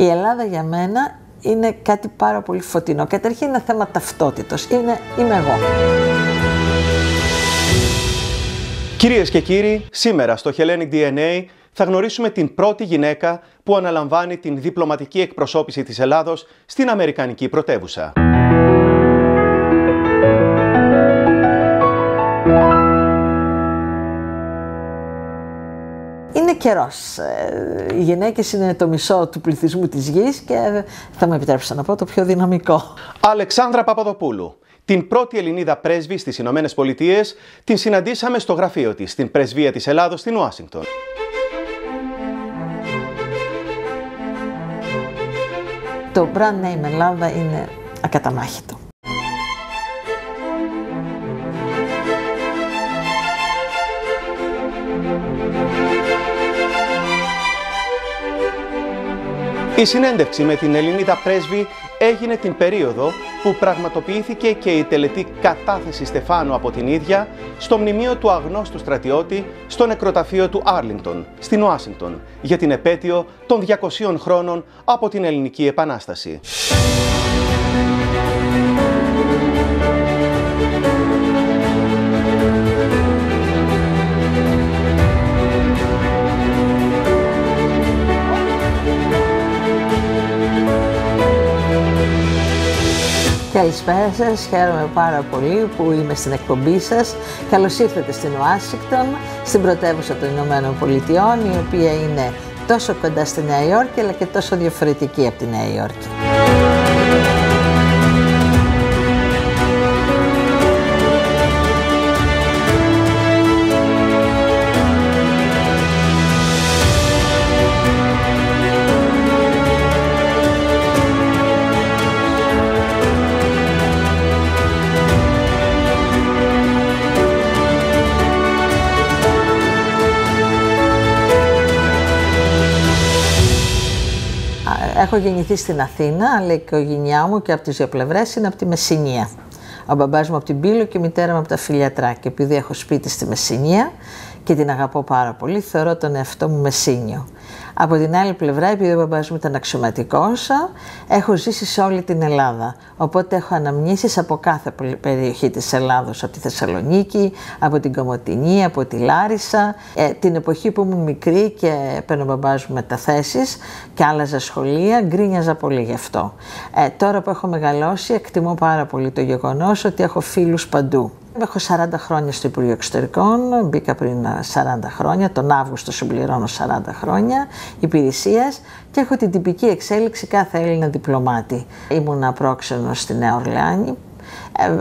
Η Ελλάδα για μένα είναι κάτι πάρα πολύ φωτεινό. Καταρχήν είναι θέμα ταυτότητος. Είμαι εγώ. Κυρίες και κύριοι, σήμερα στο Hellenic DNA θα γνωρίσουμε την πρώτη γυναίκα που αναλαμβάνει την διπλωματική εκπροσώπηση της Ελλάδος στην Αμερικανική πρωτεύουσα. Είναι καιρός. Οι γυναίκες είναι το μισό του πληθυσμού της γης και θα μου επιτρέψετε να πω το πιο δυναμικό. Αλεξάνδρα Παπαδοπούλου. Την πρώτη Ελληνίδα πρέσβη στις Ηνωμένες Πολιτείες την συναντήσαμε στο γραφείο της, στην Πρεσβεία της Ελλάδος στην Ουάσιγκτον. Το brand name Ελλάδα είναι ακαταμάχητο. Η συνέντευξη με την Ελληνίδα πρέσβη έγινε την περίοδο που πραγματοποιήθηκε και η τελετή κατάθεση Στεφάνου από την ίδια στο μνημείο του αγνώστου στρατιώτη στο νεκροταφείο του Άρλινγκτον, στην Ουάσιγκτον, για την επέτειο των 200 χρόνων από την Ελληνική Επανάσταση. Καλησπέρα σας, χαίρομαι πάρα πολύ που είμαι στην εκπομπή σας. Καλώς ήρθατε στην Ουάσιγκτον, στην πρωτεύουσα των Ηνωμένων Πολιτειών, η οποία είναι τόσο κοντά στη Νέα Υόρκη, αλλά και τόσο διαφορετική από τη Νέα Υόρκη. Έχω γεννηθεί στην Αθήνα, αλλά η οικογένειά μου και από τις δύο πλευρές είναι από τη Μεσσηνία. Ο μπαμπάς μου από την Πύλο και η μητέρα μου από τα Φιλιατρά. Και επειδή έχω σπίτι στη Μεσσηνία και την αγαπώ πάρα πολύ, θεωρώ τον εαυτό μου Μεσσήνιο. Από την άλλη πλευρά, επειδή ο μπαμπάς μου ήταν αξιωματικός, έχω ζήσει σε όλη την Ελλάδα. Οπότε έχω αναμνήσεις από κάθε περιοχή της Ελλάδος, από τη Θεσσαλονίκη, από την Κομοτηνή, από τη Λάρισα. Την εποχή που ήμουν μικρή και έπαιρνε ο μπαμπάς μου μεταθέσεις και άλλαζα σχολεία, γκρίνιαζα πολύ γι' αυτό. Τώρα που έχω μεγαλώσει, εκτιμώ πάρα πολύ το γεγονός ότι έχω φίλους παντού. Έχω 40 χρόνια στο Υπουργείο Εξωτερικών, μπήκα πριν 40 χρόνια, τον Αύγουστο συμπληρώνω 40 χρόνια υπηρεσίας και έχω την τυπική εξέλιξη κάθε Έλληνα διπλωμάτη. Ήμουνα πρόξενος στη Νέα Ορλεάνη,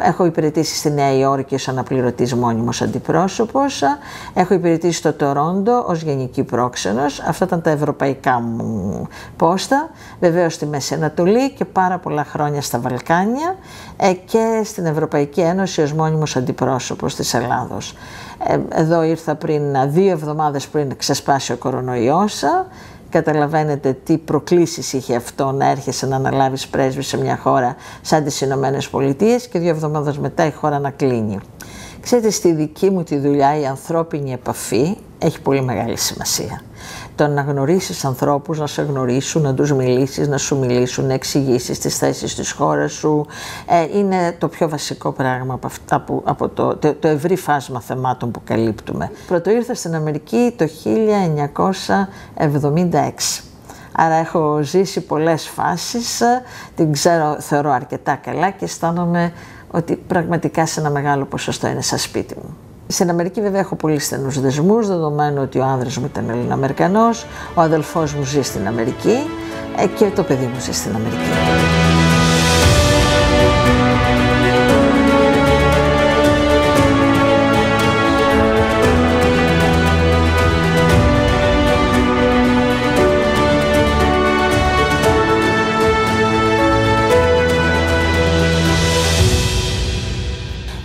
έχω υπηρετήσει στη Νέα Υόρκη ως αναπληρωτής μόνιμος αντιπρόσωπος, έχω υπηρετήσει στο Τορόντο ως γενική πρόξενος, αυτά ήταν τα ευρωπαϊκά μου πόστα, βεβαίως στη Μέση Ανατολή και πάρα πολλά χρόνια στα Βαλκάνια και στην Ευρωπαϊκή Ένωση ως μόνιμος αντιπρόσωπος της Ελλάδος. Εδώ ήρθα πριν 2 εβδομάδες πριν ξεσπάσει ο κορονοϊός. Καταλαβαίνετε τι προκλήσεις είχε αυτό να έρχεσαι να αναλάβεις πρέσβη σε μια χώρα σαν τις Ηνωμένες Πολιτείες και 2 εβδομάδες μετά η χώρα να κλείνει. Ξέρετε, στη δική μου τη δουλειά η ανθρώπινη επαφή έχει πολύ μεγάλη σημασία. Το να γνωρίσεις ανθρώπους, να σε γνωρίσουν, να τους μιλήσεις, να σου μιλήσουν, να εξηγήσεις τις θέσεις της χώρας σου, είναι το πιο βασικό πράγμα από το ευρύ φάσμα θεμάτων που καλύπτουμε. Πρωτοήρθα στην Αμερική το 1976. Άρα έχω ζήσει πολλές φάσεις, την ξέρω, θεωρώ αρκετά καλά και αισθάνομαι ότι πραγματικά σε ένα μεγάλο ποσοστό είναι σαν σπίτι μου. Στην Αμερική βέβαια έχω πολύ στενούς δεσμούς, δεδομένου ότι ο άνδρας μου ήταν Ελληνοαμερικανός, ο αδελφός μου ζει στην Αμερική και το παιδί μου ζει στην Αμερική.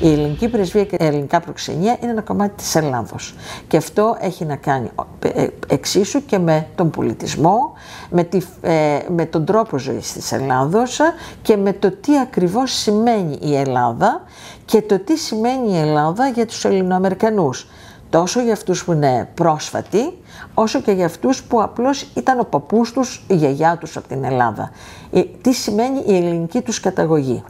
Η ελληνική πρεσβεία και τα ελληνικά προξενία είναι ένα κομμάτι της Ελλάδος. Και αυτό έχει να κάνει εξίσου και με τον πολιτισμό, με τον τρόπο ζωής της Ελλάδος και με το τι ακριβώς σημαίνει η Ελλάδα και το τι σημαίνει η Ελλάδα για τους Ελληνοαμερικανούς. τόσο για αυτούς που είναι πρόσφατοι, όσο και για αυτούς που απλώς ήταν ο παππούς τους, η γιαγιά τους από την Ελλάδα. Τι σημαίνει η ελληνική τους καταγωγή.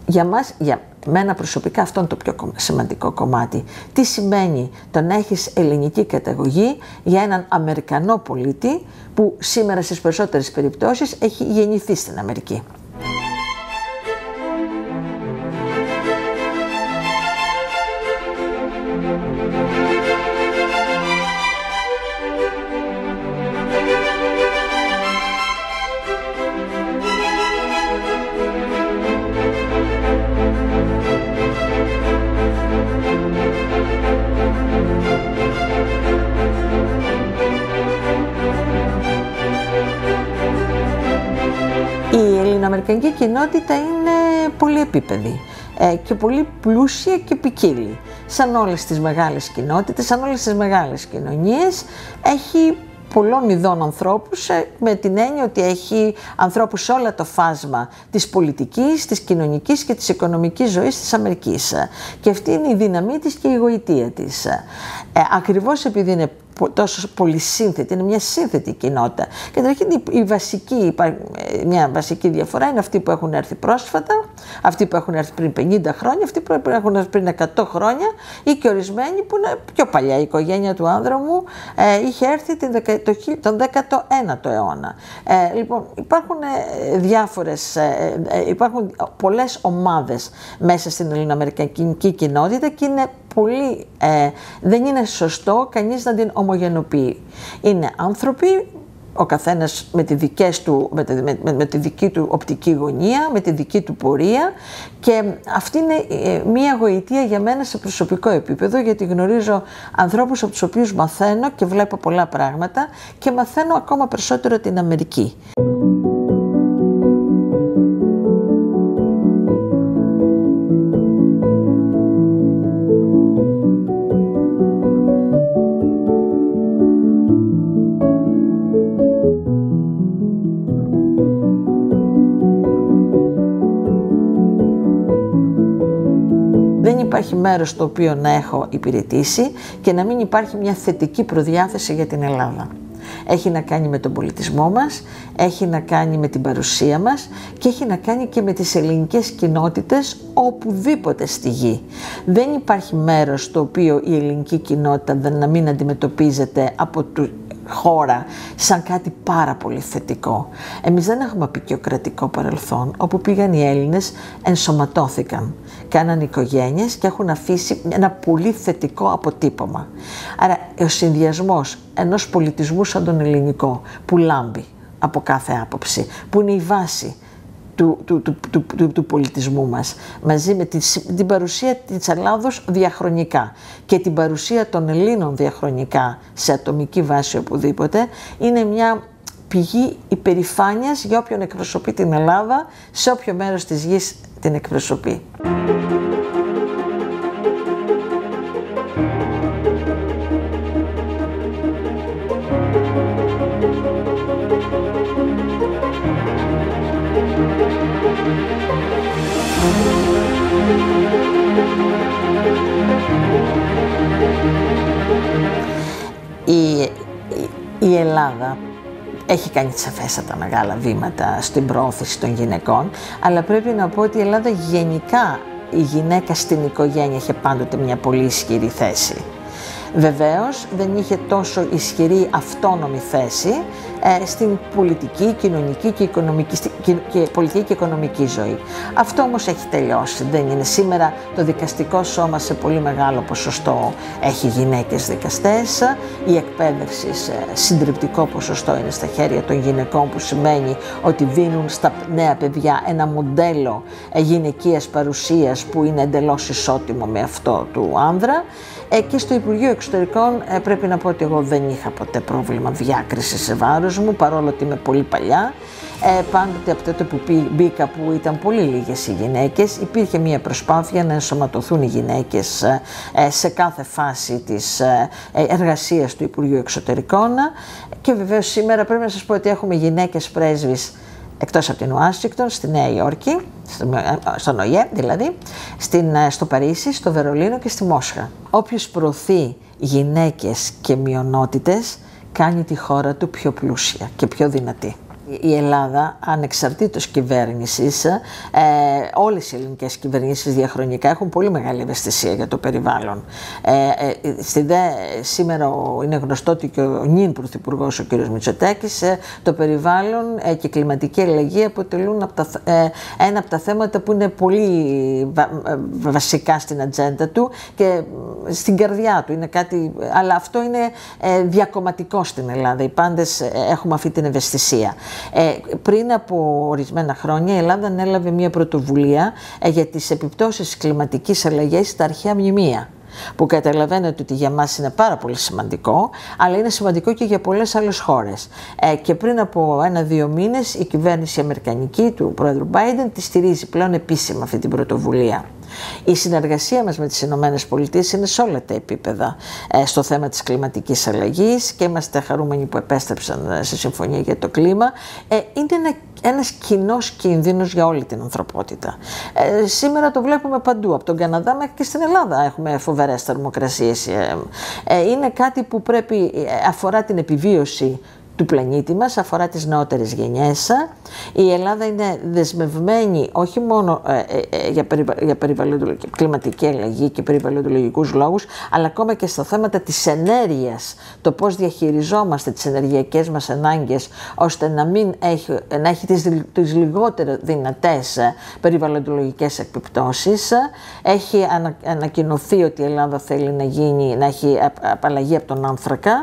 Για μας, για μένα προσωπικά, αυτό είναι το πιο σημαντικό κομμάτι. Τι σημαίνει το να έχεις ελληνική καταγωγή για έναν Αμερικανό πολίτη που σήμερα στις περισσότερες περιπτώσεις έχει γεννηθεί στην Αμερική. Η ελληνοαμερικανική κοινότητα είναι πολύ επίπεδη και πολύ πλούσια και ποικίλη. Σαν όλες τις μεγάλες κοινότητες, σαν όλες τις μεγάλες κοινωνίες, έχει πολλών ειδών ανθρώπους, με την έννοια ότι έχει ανθρώπους σε όλα το φάσμα της πολιτικής, της κοινωνικής και της οικονομικής ζωής της Αμερικής. Και αυτή είναι η δύναμή της και η γοητεία της. Ακριβώς επειδή είναι τόσο πολύ σύνθετη, είναι μια σύνθετη κοινότητα. Καταρχήν μια βασική διαφορά είναι αυτοί που έχουν έρθει πρόσφατα, αυτοί που έχουν έρθει πριν 50 χρόνια, αυτοί που έχουν έρθει πριν 100 χρόνια ή και ορισμένοι που είναι πιο παλιά. Η οικογένεια του άνδρα μου είχε έρθει τον 19ο αιώνα. Λοιπόν, υπάρχουν πολλές ομάδες μέσα στην ελληνοαμερικανική κοινότητα και είναι δεν είναι σωστό κανείς να την ομογενοποιεί. Είναι άνθρωποι, ο καθένας με τη δική του οπτική γωνία, με τη δική του πορεία, και αυτή είναι μία γοητεία για μένα σε προσωπικό επίπεδο, γιατί γνωρίζω ανθρώπους από τους οποίους μαθαίνω και βλέπω πολλά πράγματα και μαθαίνω ακόμα περισσότερο την Αμερική. Δεν υπάρχει μέρος στο οποίο να έχω υπηρετήσει και να μην υπάρχει μια θετική προδιάθεση για την Ελλάδα. Έχει να κάνει με τον πολιτισμό μας, έχει να κάνει με την παρουσία μας και έχει να κάνει και με τις ελληνικές κοινότητες οπουδήποτε στη γη. Δεν υπάρχει μέρος στο οποίο η ελληνική κοινότητα να μην αντιμετωπίζεται από χώρα σαν κάτι πάρα πολύ θετικό. Εμείς δεν έχουμε απεικιοκρατικό παρελθόν, όπου πήγαν οι Έλληνες, ενσωματώθηκαν, κάναν οικογένειες και έχουν αφήσει ένα πολύ θετικό αποτύπωμα. Άρα ο συνδυασμός ενός πολιτισμού σαν τον ελληνικό, που λάμπει από κάθε άποψη, που είναι η βάση του πολιτισμού μας, μαζί με την παρουσία της Ελλάδος διαχρονικά και την παρουσία των Ελλήνων διαχρονικά σε ατομική βάση οπουδήποτε, είναι μια πηγή υπερηφάνειας για όποιον εκπροσωπεί την Ελλάδα, σε όποιο μέρος της γης την εκπροσωπεί. Η Ελλάδα έχει κάνει σαφέστατα μεγάλα βήματα στην προώθηση των γυναικών, αλλά πρέπει να πω ότι η Ελλάδα γενικά, η γυναίκα στην οικογένεια είχε πάντοτε μια πολύ ισχυρή θέση. Βεβαίως δεν είχε τόσο ισχυρή αυτόνομη θέση στην πολιτική, κοινωνική και πολιτική και οικονομική ζωή. Αυτό όμως έχει τελειώσει. Δεν είναι. Σήμερα το δικαστικό σώμα σε πολύ μεγάλο ποσοστό έχει γυναίκες δικαστές. Η εκπαίδευση σε συντριπτικό ποσοστό είναι στα χέρια των γυναικών, που σημαίνει ότι δίνουν στα νέα παιδιά ένα μοντέλο γυναικείας παρουσίας που είναι εντελώς ισότιμο με αυτό του άνδρα. Και στο Υπουργείο Εξωτερικών πρέπει να πω ότι εγώ δεν είχα ποτέ πρόβλημα διάκρισης σε βάρος μου, παρόλο ότι είμαι πολύ παλιά. Πάντοτε από τότε που μπήκα, που ήταν πολύ λίγες οι γυναίκες, υπήρχε μια προσπάθεια να ενσωματωθούν οι γυναίκες σε κάθε φάση της εργασίας του Υπουργείου Εξωτερικών. Και βεβαίως σήμερα πρέπει να σας πω ότι έχουμε γυναίκες πρέσβεις εκτός από την Ουάσιγκτον, στη Νέα Υόρκη. στον ΟΗΕ δηλαδή, στο Παρίσι, στο Βερολίνο και στη Μόσχα. Όποιος προωθεί γυναίκες και μειονότητες κάνει τη χώρα του πιο πλούσια και πιο δυνατή. Η Ελλάδα, ανεξαρτήτως κυβέρνησης, όλες οι ελληνικές κυβερνήσεις διαχρονικά έχουν πολύ μεγάλη ευαισθησία για το περιβάλλον. Σήμερα είναι γνωστό ότι και ο νυν πρωθυπουργός, ο κ. Μητσοτάκης, το περιβάλλον και η κλιματική αλλαγή αποτελούν ένα από τα θέματα που είναι πολύ βασικά στην ατζέντα του και στην καρδιά του. Είναι κάτι, αλλά αυτό είναι διακομματικό στην Ελλάδα. Οι πάντες έχουμε αυτή την ευαισθησία. Πριν από ορισμένα χρόνια η Ελλάδα ανέλαβε μια πρωτοβουλία για τις επιπτώσεις της κλιματικής αλλαγής στα αρχαία μνημεία, που καταλαβαίνετε ότι για μας είναι πάρα πολύ σημαντικό, αλλά είναι σημαντικό και για πολλές άλλες χώρες. Και πριν από 1-2 μήνες η κυβέρνηση αμερικανική του πρόεδρου Biden τη στηρίζει πλέον επίσημα αυτή την πρωτοβουλία. Η συνεργασία μας με τις Ηνωμένες Πολιτείες είναι σε όλα τα επίπεδα στο θέμα της κλιματικής αλλαγής και είμαστε χαρούμενοι που επέστρεψαν στη Συμφωνία για το Κλίμα. Είναι ένας κοινός κίνδυνος για όλη την ανθρωπότητα. Σήμερα το βλέπουμε παντού, από τον Καναδά μέχρι και στην Ελλάδα έχουμε φοβερές θερμοκρασίες. Είναι κάτι που αφορά την επιβίωση του πλανήτη μας, αφορά τις νεότερες γενιές. Η Ελλάδα είναι δεσμευμένη όχι μόνο για κλιματική αλλαγή και περιβαλλοντολογικούς λόγους, αλλά ακόμα και στα θέματα της ενέργειας, το πώς διαχειριζόμαστε τις ενεργειακές μας ανάγκες, ώστε να έχει τις λιγότερο δυνατές περιβαλλοντολογικές επιπτώσεις. Έχει ανακοινωθεί ότι η Ελλάδα θέλει να έχει απαλλαγή από τον άνθρακα.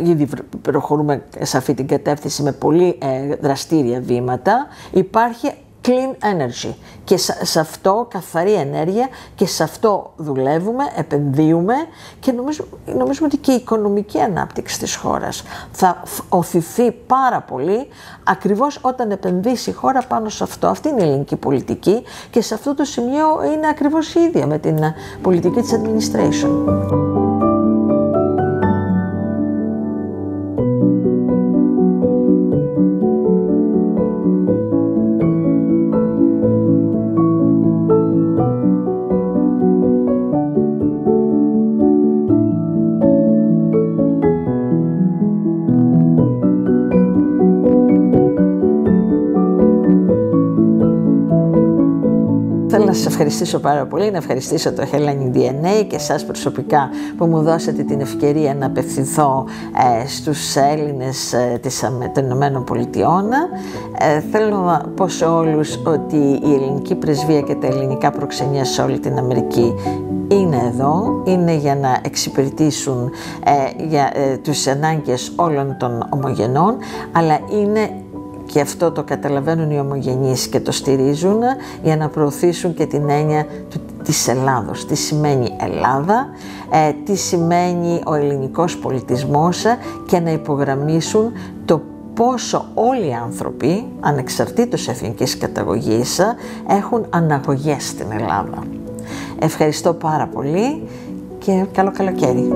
Ήδη προχωρούμε σε αυτή την κατεύθυνση με πολύ δραστήρια βήματα. Υπάρχει clean energy και σε αυτό, καθαρή ενέργεια, και σε αυτό δουλεύουμε, επενδύουμε και νομίζουμε ότι και η οικονομική ανάπτυξη της χώρας θα οθηθεί πάρα πολύ ακριβώς όταν επενδύσει η χώρα πάνω σε αυτό. Αυτή είναι η ελληνική πολιτική και σε αυτό το σημείο είναι ακριβώς η ίδια με την πολιτική της administration. Θέλω να σας ευχαριστήσω πάρα πολύ, να ευχαριστήσω το Hellenic DNA και εσάς προσωπικά που μου δώσατε την ευκαιρία να απευθυνθώ στους Έλληνες των Ηνωμένων Πολιτειών. Θέλω να πω σε όλους ότι η ελληνική πρεσβεία και τα ελληνικά προξενία σε όλη την Αμερική είναι εδώ, είναι για να εξυπηρετήσουν τους ανάγκες όλων των ομογενών, αλλά είναι, και αυτό το καταλαβαίνουν οι ομογενείς και το στηρίζουν, για να προωθήσουν και την έννοια της Ελλάδος. Τι σημαίνει Ελλάδα, τι σημαίνει ο ελληνικός πολιτισμός και να υπογραμμίσουν το πόσο όλοι οι άνθρωποι, ανεξαρτήτως εθνικής καταγωγής, έχουν αναγωγές στην Ελλάδα. Ευχαριστώ πάρα πολύ και καλό καλοκαίρι.